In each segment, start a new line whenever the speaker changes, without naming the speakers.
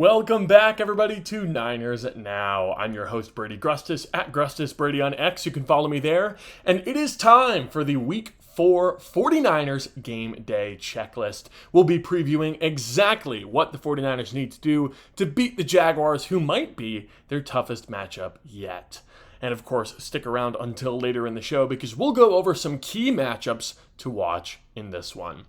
Welcome back, everybody, to Niners Now. I'm your host, Brady Grustas, at Grustas Brady on X. You can follow me there. And it is time for the Week 4 49ers Game Day Checklist. We'll be previewing exactly what the 49ers need to do to beat the Jaguars, who might be their toughest matchup yet. And of course, stick around until later in the show because we'll go over some key matchups to watch in this one.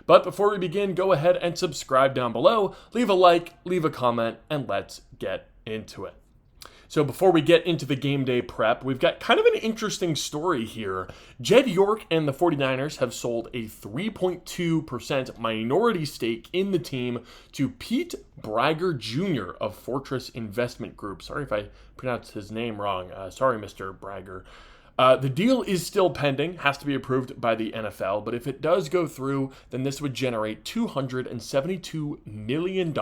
But before we begin, go ahead and subscribe down below, leave a like, leave a comment, and let's get into it. So before we get into the game day prep, we've got kind of an interesting story here. Jed York and the 49ers have sold a 3.2% minority stake in the team to Pete Bragger Jr. of Fortress Investment Group. Sorry if I pronounced his name wrong. Sorry, Mr. Bragger. The deal is still pending, has to be approved by the NFL, but if it does go through, then this would generate $272 million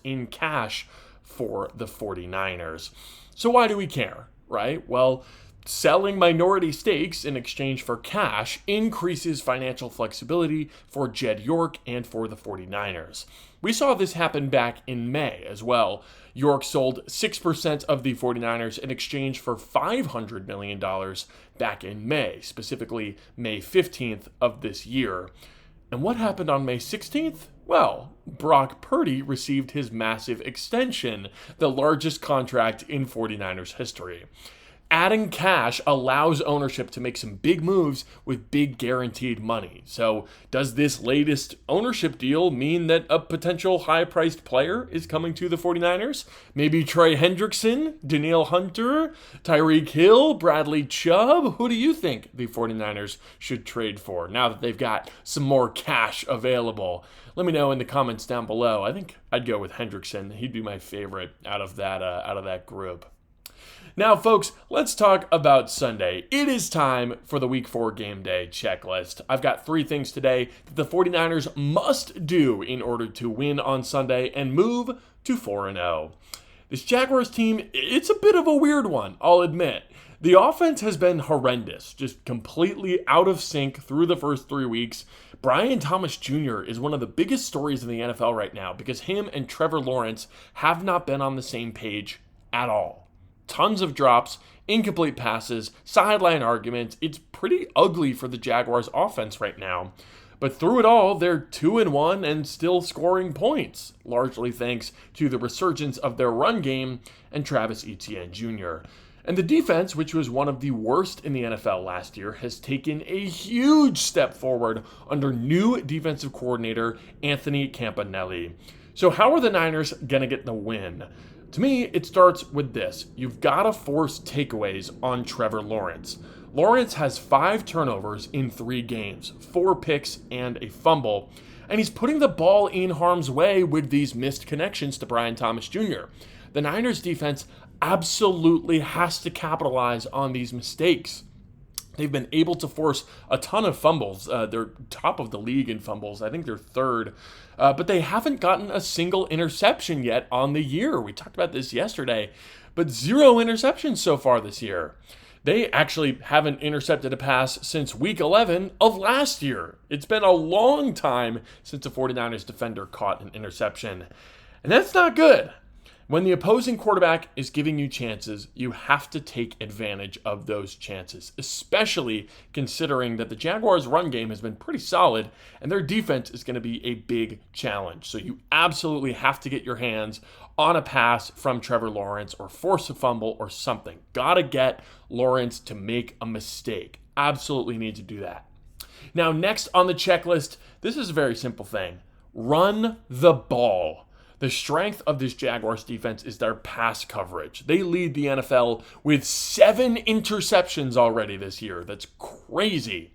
in cash for the 49ers. So why do we care, right? Well, selling minority stakes in exchange for cash increases financial flexibility for Jed York and for the 49ers. We saw this happen back in May as well. York sold 6% of the 49ers in exchange for $500 million back in May, specifically May 15th of this year. And what happened on May 16th? Well, Brock Purdy received his massive extension, the largest contract in 49ers history. Adding cash allows ownership to make some big moves with big guaranteed money. So does this latest ownership deal mean that a potential high-priced player is coming to the 49ers? Maybe Trey Hendrickson, Danielle Hunter, Tyreek Hill, Bradley Chubb? Who do you think the 49ers should trade for now that they've got some more cash available? Let me know in the comments down below. I think I'd go with Hendrickson. He'd be my favorite out of that group. Now, folks, let's talk about Sunday. It is time for the Week 4 Game Day Checklist. I've got 3 things today that the 49ers must do in order to win on Sunday and move to 4-0. This Jaguars team, it's a bit of a weird one, I'll admit. The offense has been horrendous, just completely out of sync through the first 3 weeks. Brian Thomas Jr. is one of the biggest stories in the NFL right now because him and Trevor Lawrence have not been on the same page at all. Tons of drops, incomplete passes, sideline arguments. It's pretty ugly for the Jaguars offense right now. But through it all, they're 2-1 and still scoring points, largely thanks to the resurgence of their run game and Travis Etienne Jr. And the defense, which was one of the worst in the NFL last year, has taken a huge step forward under new defensive coordinator Anthony Campanelli. So how are the Niners going to get the win? To me, it starts with this. You've got to force takeaways on Trevor Lawrence. Lawrence has 5 turnovers in 3 games, 4 picks and a fumble, and he's putting the ball in harm's way with these missed connections to Brian Thomas Jr. The Niners defense absolutely has to capitalize on these mistakes. They've been able to force a ton of fumbles. They're top of the league in fumbles. I think they're 3rd. But they haven't gotten a single interception yet on the year. We talked about this yesterday. But 0 interceptions so far this year. They actually haven't intercepted a pass since week 11 of last year. It's been a long time since a 49ers defender caught an interception. And that's not good. When the opposing quarterback is giving you chances, you have to take advantage of those chances, especially considering that the Jaguars' run game has been pretty solid and their defense is going to be a big challenge. So you absolutely have to get your hands on a pass from Trevor Lawrence or force a fumble or something. Gotta get Lawrence to make a mistake. Absolutely need to do that. Now, next on the checklist, this is a very simple thing. Run the ball. The strength of this Jaguars defense is their pass coverage. They lead the NFL with 7 interceptions already this year. That's crazy.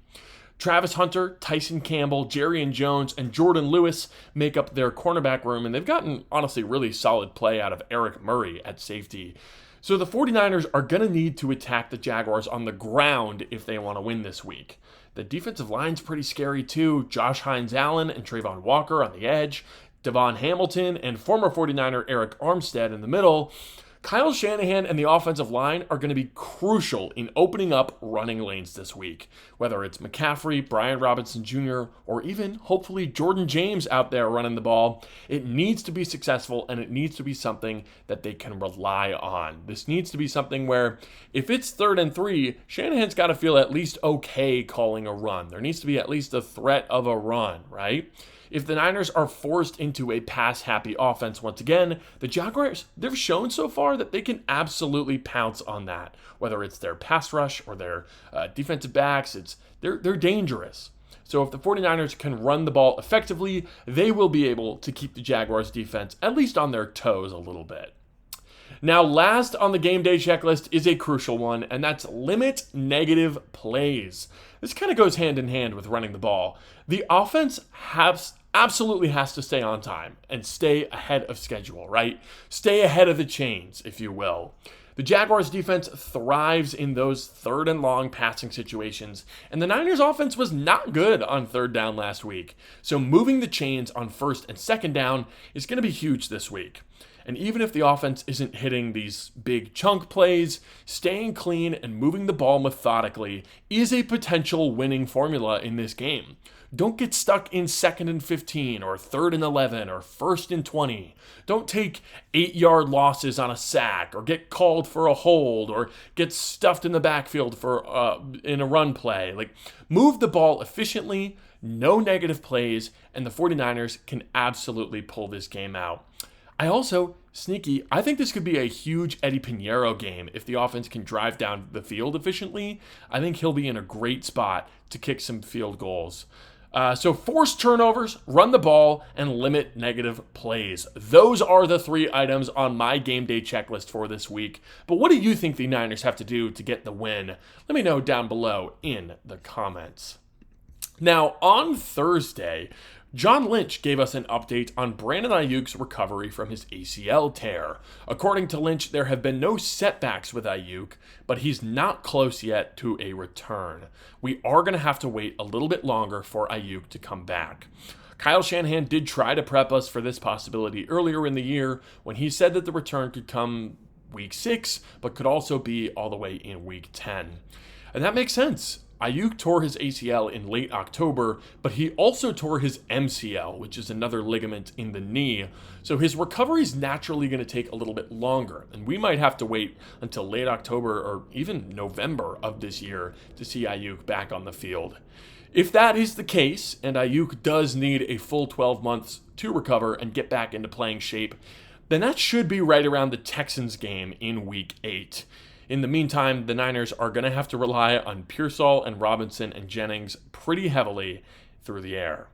Travis Hunter, Tyson Campbell, Jerry Jones, and Jordan Lewis make up their cornerback room, and they've gotten, honestly, really solid play out of Eric Murray at safety. So the 49ers are going to need to attack the Jaguars on the ground if they want to win this week. The defensive line's pretty scary too. Josh Hines-Allen and Trayvon Walker on the edge. Devon Hamilton and former 49er Eric Armstead in the middle. Kyle Shanahan and the offensive line are going to be crucial in opening up running lanes this week. Whether it's McCaffrey, Brian Robinson Jr., or even, hopefully, Jordan James out there running the ball, it needs to be successful, and it needs to be something that they can rely on. This needs to be something where, if it's 3rd and 3, Shanahan's got to feel at least okay calling a run. There needs to be at least a threat of a run, right? If the Niners are forced into a pass-happy offense once again, the Jaguars, they've shown so far that they can absolutely pounce on that. Whether it's their pass rush or their defensive backs, they're dangerous. So if the 49ers can run the ball effectively, they will be able to keep the Jaguars' defense at least on their toes a little bit. Now, last on the game day checklist is a crucial one, and that's limit negative plays. This kind of goes hand in hand with running the ball. The offense absolutely has to stay on time and stay ahead of schedule, right? Stay ahead of the chains, if you will. The Jaguars' defense thrives in those 3rd and long passing situations, and the Niners' offense was not good on 3rd down last week. So moving the chains on 1st and 2nd down is going to be huge this week. And even if the offense isn't hitting these big chunk plays, staying clean and moving the ball methodically is a potential winning formula in this game. Don't get stuck in 2nd and 15 or 3rd and 11 or 1st and 20. Don't take 8-yard losses on a sack or get called for a hold or get stuffed in the backfield in a run play. Move the ball efficiently, no negative plays, and the 49ers can absolutely pull this game out. I think this could be a huge Eddie Pinheiro game if the offense can drive down the field efficiently. I think he'll be in a great spot to kick some field goals. So force turnovers, run the ball, and limit negative plays. Those are the 3 items on my game day checklist for this week. But what do you think the Niners have to do to get the win? Let me know down below in the comments. Now, on Thursday, John Lynch gave us an update on Brandon Aiyuk's recovery from his ACL tear. According to Lynch, there have been no setbacks with Aiyuk, but he's not close yet to a return. We are going to have to wait a little bit longer for Aiyuk to come back. Kyle Shanahan did try to prep us for this possibility earlier in the year when he said that the return could come week 6, but could also be all the way in week 10. And that makes sense. Aiyuk tore his ACL in late October, but he also tore his MCL, which is another ligament in the knee. So his recovery is naturally going to take a little bit longer, and we might have to wait until late October or even November of this year to see Aiyuk back on the field. If that is the case, and Aiyuk does need a full 12 months to recover and get back into playing shape, then that should be right around the Texans game in Week 8. In the meantime, the Niners are going to have to rely on Pearsall and Robinson and Jennings pretty heavily through the air.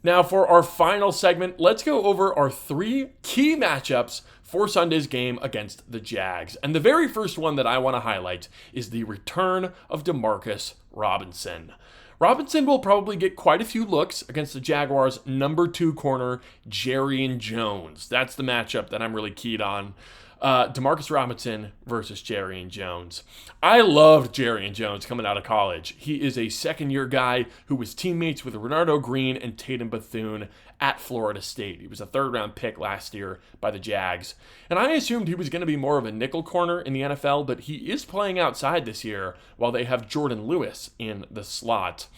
Now, for our final segment, let's go over our 3 key matchups for Sunday's game against the Jags. And the very first one that I want to highlight is the return of Demarcus Robinson. Robinson will probably get quite a few looks against the Jaguars' number 2 corner, Jarrian Jones. That's the matchup that I'm really keyed on. Demarcus Robinson versus Jarrian Jones. I loved Jarrian Jones coming out of college. He is a second-year guy who was teammates with Renardo Green and Tatum Bethune at Florida State. He was a 3rd-round pick last year by the Jags. And I assumed he was going to be more of a nickel corner in the NFL, but he is playing outside this year while they have Jordan Lewis in the slot.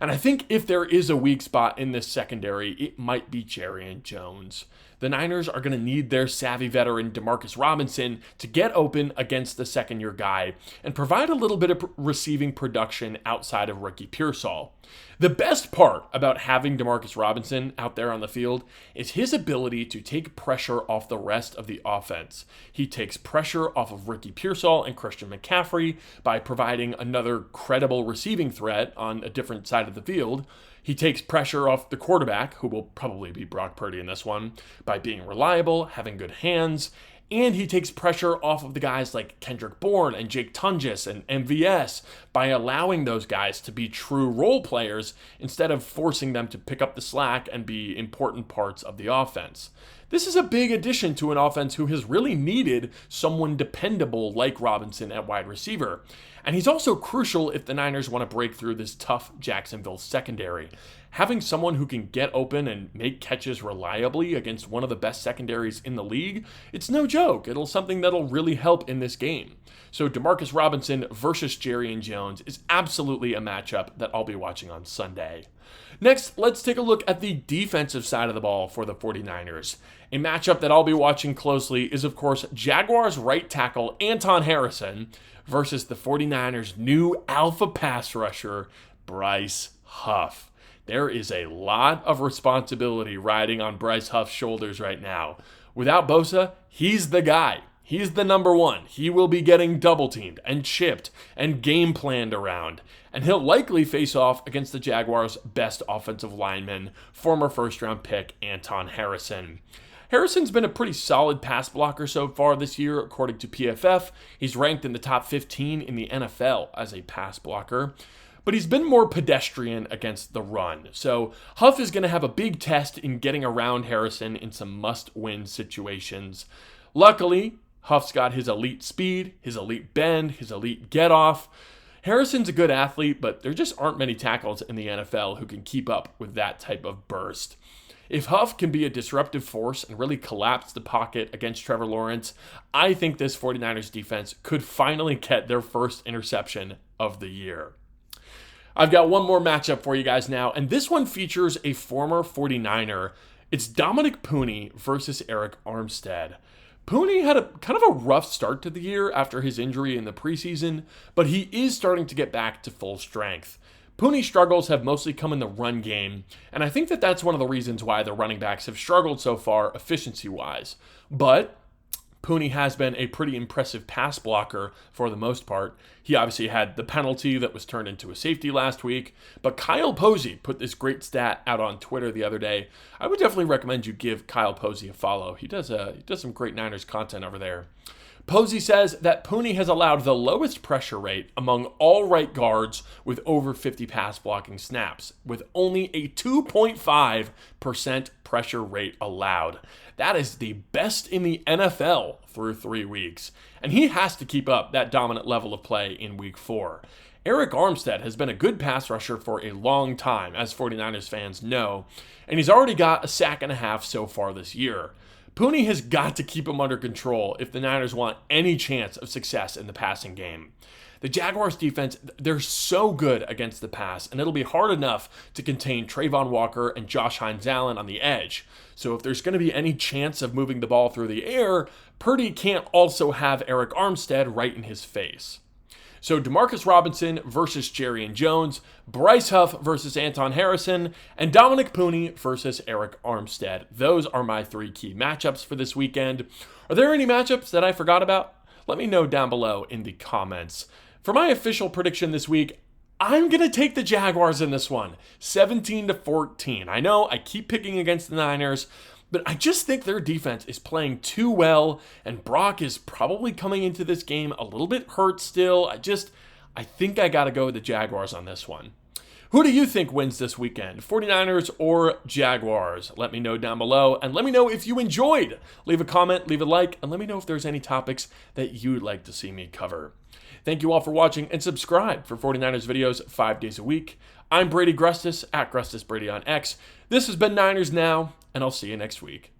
And I think if there is a weak spot in this secondary, it might be Jarrian Jones. The Niners are going to need their savvy veteran Demarcus Robinson to get open against the second-year guy and provide a little bit of receiving production outside of rookie Pearsall. The best part about having Demarcus Robinson out there on the field is his ability to take pressure off the rest of the offense. He takes pressure off of Ricky Pearsall and Christian McCaffrey by providing another credible receiving threat on a different side of the field. He takes pressure off the quarterback, who will probably be Brock Purdy in this one, by being reliable, having good hands, and he takes pressure off of the guys like Kendrick Bourne and Jake Tunges and MVS by allowing those guys to be true role players instead of forcing them to pick up the slack and be important parts of the offense. This is a big addition to an offense who has really needed someone dependable like Robinson at wide receiver. And he's also crucial if the Niners want to break through this tough Jacksonville secondary. having someone who can get open and make catches reliably against one of the best secondaries in the league, it's no joke. It'll something that'll really help in this game. So Demarcus Robinson versus Jarrian Jones is absolutely a matchup that I'll be watching on Sunday. Next, let's take a look at the defensive side of the ball for the 49ers. A matchup that I'll be watching closely is, of course, Jaguars right tackle Anton Harrison versus the 49ers' new alpha pass rusher, Bryce Huff. There is a lot of responsibility riding on Bryce Huff's shoulders right now. Without Bosa, he's the guy. He's the number one. He will be getting double teamed and chipped and game planned around. And he'll likely face off against the Jaguars' best offensive lineman, former first-round pick Anton Harrison. Harrison's been a pretty solid pass blocker so far this year, according to PFF. He's ranked in the top 15 in the NFL as a pass blocker. But he's been more pedestrian against the run. So Huff is going to have a big test in getting around Harrison in some must-win situations. Luckily, Huff's got his elite speed, his elite bend, his elite get-off. Harrison's a good athlete, but there just aren't many tackles in the NFL who can keep up with that type of burst. If Huff can be a disruptive force and really collapse the pocket against Trevor Lawrence, I think this 49ers defense could finally get their first interception of the year. I've got one more matchup for you guys now, and this one features a former 49er. It's Dominic Pooney versus Aiyuk Armstead. Pooney had a kind of a rough start to the year after his injury in the preseason, but he is starting to get back to full strength. Pooney's struggles have mostly come in the run game, and I think that that's one of the reasons why the running backs have struggled so far efficiency-wise. But Pooney has been a pretty impressive pass blocker for the most part. He obviously had the penalty that was turned into a safety last week, but Kyle Posey put this great stat out on Twitter the other day. I would definitely recommend you give Kyle Posey a follow. He does some great Niners content over there. Posey says that Pooney has allowed the lowest pressure rate among all right guards with over 50 pass blocking snaps, with only a 2.5% pressure rate allowed. That is the best in the NFL through 3 weeks, and he has to keep up that dominant level of play in week 4. Aiyuk Armstead has been a good pass rusher for a long time, as 49ers fans know, and he's already got a sack and a half so far this year. Pooney has got to keep him under control if the Niners want any chance of success in the passing game. The Jaguars defense, they're so good against the pass, and it'll be hard enough to contain Trayvon Walker and Josh Hines-Allen on the edge. So if there's going to be any chance of moving the ball through the air, Purdy can't also have Aiyuk Armstead right in his face. So Demarcus Robinson versus Jarrian Jones, Bryce Huff versus Anton Harrison, and Dominic Pooney versus Aiyuk Armstead. Those are my 3 key matchups for this weekend. Are there any matchups that I forgot about? Let me know down below in the comments. For my official prediction this week, I'm going to take the Jaguars in this one, 17-14. I know I keep picking against the Niners, but I just think their defense is playing too well, and Brock is probably coming into this game a little bit hurt still. I think I got to go with the Jaguars on this one. Who do you think wins this weekend, 49ers or Jaguars? Let me know down below, and let me know if you enjoyed. Leave a comment, leave a like, and let me know if there's any topics that you'd like to see me cover. Thank you all for watching, and subscribe for 49ers videos 5 days a week. I'm Brady Grustas, at Grustas Brady on X. This has been Niners Now, and I'll see you next week.